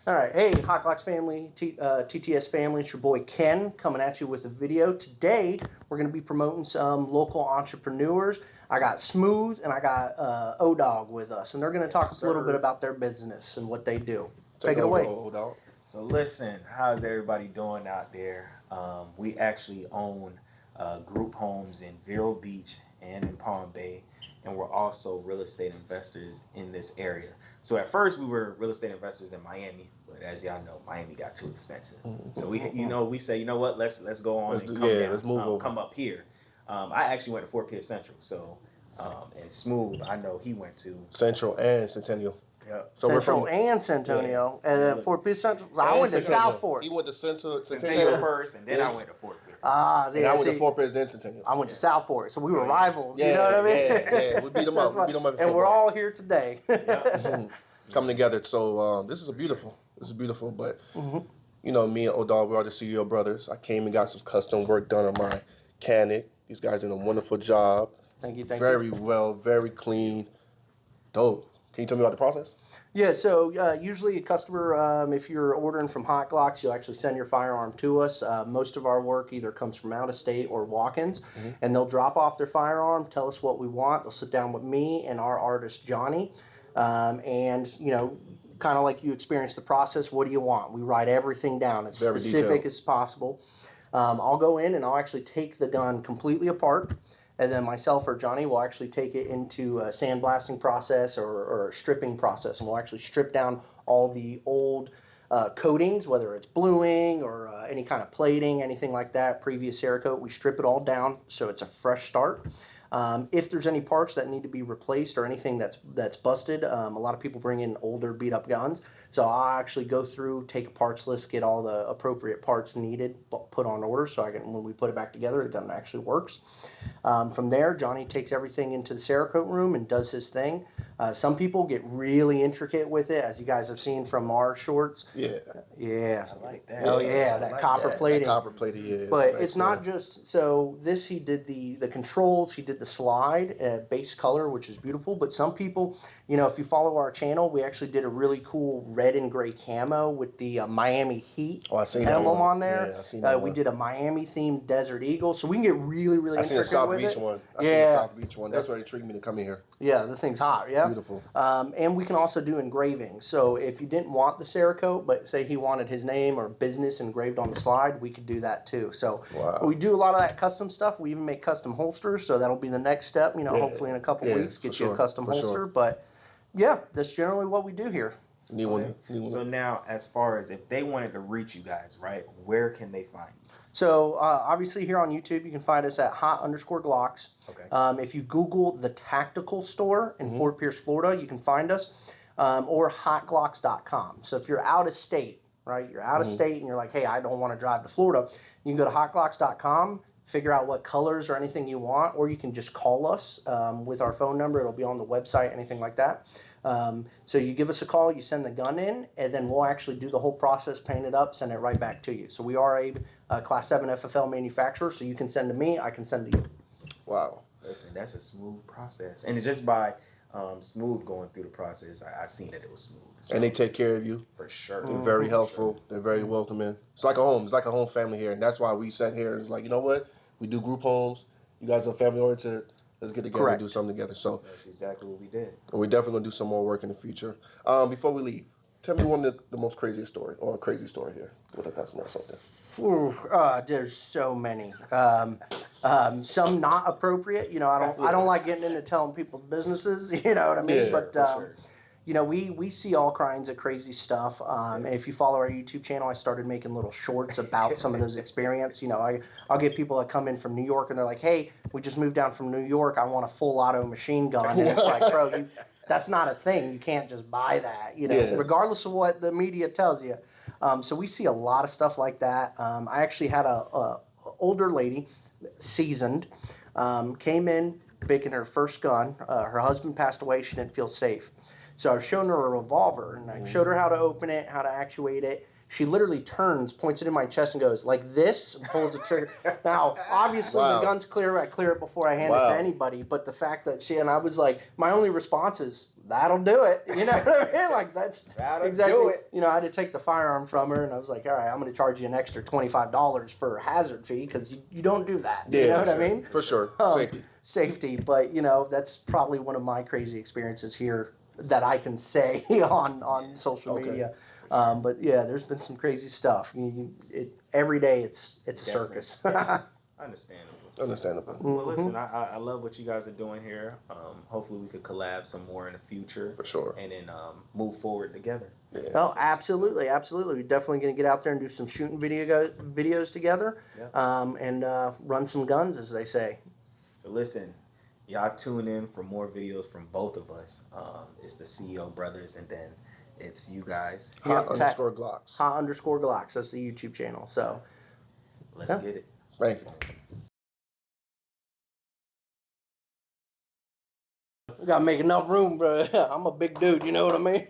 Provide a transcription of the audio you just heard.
All right, hey, Hot Glocks family, TTS family, it's your boy Ken coming at you with a video. Today, we're going to be promoting some local entrepreneurs. I got Smooth and I got O-Dog with us, and they're going to talk a little bit about their business and what they do. Take it away. O-Dog. So listen, how's everybody doing out there? We actually own group homes in Vero Beach and in Palm Bay, and we're also real estate investors in this area. So at first we were real estate investors in Miami, but as y'all know, Miami got too expensive. So we say, you know what, let's go on let's move over. Come up here. I actually went to Fort Pierce Central, so and Smooth, I know he went to Central and Centennial. Yep. So Central and Centennial, and then Fort Pierce Central. So I went to South Fork. He went to Centennial first, and then I went to Fort Pierce. I went to Fort Pierce and Centennial. I went to South Fork, so we were rivals. You know what I mean? Yeah. We beat them up. And we're all here today. Coming together. So this is beautiful. But you know, me and O-Dog, we are the CeoBrothers. I came and got some custom work done on my Canik. These guys did a wonderful job. Thank you. Very well, very clean, dope. Can you tell me about the process? Yeah, so usually a customer, if you're ordering from Hot Glocks, you'll actually send your firearm to us. Most of our work either comes from out of state or walk-ins, and they'll drop off their firearm, tell us what we want. They'll sit down with me and our artist, Johnny, and, you know, kind of like you experience the process, what do you want? We write everything down as very specific detailed as possible. I'll go in and I'll actually take the gun completely apart. And then myself or Johnny will actually take it into a sandblasting process or a stripping process. And we'll actually strip down all the old coatings, whether it's bluing or any kind of plating, anything like that, previous Cerakote. We strip it all down so it's a fresh start. If there's any parts that need to be replaced or anything that's busted, a lot of people bring in older beat up guns. So I'll actually go through, take a parts list, get all the appropriate parts needed, put on order so I can, when we put it back together, the gun actually works. From there, Johnny takes everything into the Cerakote room and does his thing. Some people get really intricate with it, as you guys have seen from our shorts. Yeah. I like that. Hell yeah, that copper plating. That copper plating, yeah. But it's not just, so this, he did the controls, he did the slide, base color, which is beautiful. But some people, you know, if you follow our channel, we actually did a really cool red and gray camo with the Miami Heat emblem on there. Yeah, I seen that we did a Miami themed Desert Eagle, so we can get really intricate with it. I seen the South Beach one. I seen the South Beach one. That's what intrigued me to come in here. Yeah, the thing's hot, yeah. Beautiful. And we can also do engraving. So if you didn't want the Cerakote, but say he wanted his name or business engraved on the slide, we could do that too. So we do a lot of that custom stuff. We even make custom holsters, so that'll be the next step. You know, hopefully in a couple weeks, get you a custom holster. But yeah, that's generally what we do here. Need one. So now, as far as if they wanted to reach you guys, right, where can they find you? So obviously here on YouTube, you can find us at hot_glocks. Okay. If you Google the Tactical Store in Fort Pierce, Florida, you can find us, or hotglocks.com. So if you're out of state, right, you're out of state and you're like, hey, I don't want to drive to Florida, you can go to hotglocks.com, figure out what colors or anything you want, or you can just call us with our phone number. It'll be on the website, anything like that. So you give us a call, you send the gun in, and then we'll actually do the whole process, paint it up, send it right back to you. So we are a Class 7 FFL manufacturer, so you can send to me, I can send to you. Wow. Listen, that's a smooth process. And it's just by Smooth going through the process, I seen that it was smooth. So, and they take care of you. For sure. They're very helpful. Sure. They're very welcoming. It's like a home. It's like a home family here. And that's why we sat here and it's like, you know what? We do group homes. You guys are family oriented. Let's get together and do something together. So that's exactly what we did. And we're definitely going to do some more work in the future. Before we leave, tell me one of the most craziest story or a crazy story here with a customer or something. There's so many. Some not appropriate. You know, I don't like getting into telling people's businesses. You know what I mean? Yeah, but sure. you know, we see all kinds of crazy stuff. And if you follow our YouTube channel, I started making little shorts about some of those experiences. You know, I'll get people that come in from New York and they're like, hey, we just moved down from New York. I want a full auto machine gun. And it's like, bro, that's not a thing. You can't just buy that, you know, regardless of what the media tells you. So we see a lot of stuff like that. I actually had a older lady, seasoned, came in picking her first gun. Her husband passed away. She didn't feel safe. So I was showing her a revolver, and I showed her how to open it, how to actuate it. She literally turns, points it in my chest, and goes like this, and pulls the trigger. Now, obviously, the gun's clear. I clear it before I hand it to anybody. But the fact that I was like, my only response is, that'll do it. You know what I mean? Like that's That'll exactly. do it. You know, I had to take the firearm from her, and I was like, all right, I'm going to charge you an extra $25 for a hazard fee because you don't do that. Yeah, You know what sure. I mean? For sure. Safety. Safety, but you know, that's probably one of my crazy experiences here that I can say on social Okay. media. But yeah, there's been some crazy stuff. Every day it's a circus. Understandable. Understandable. Well, listen, I love what you guys are doing here. Hopefully, we could collab some more in the future. For sure. And then move forward together. Yeah. Oh, absolutely. We're definitely going to get out there and do some shooting videos together, and run some guns, as they say. So listen, y'all tune in for more videos from both of us. It's the CEO Brothers, and then it's you guys. Hot_Glocks. Hot_Glocks. That's the YouTube channel. So Let's get it. Thank you. we got to make enough room, bro. I'm a big dude. You know what I mean?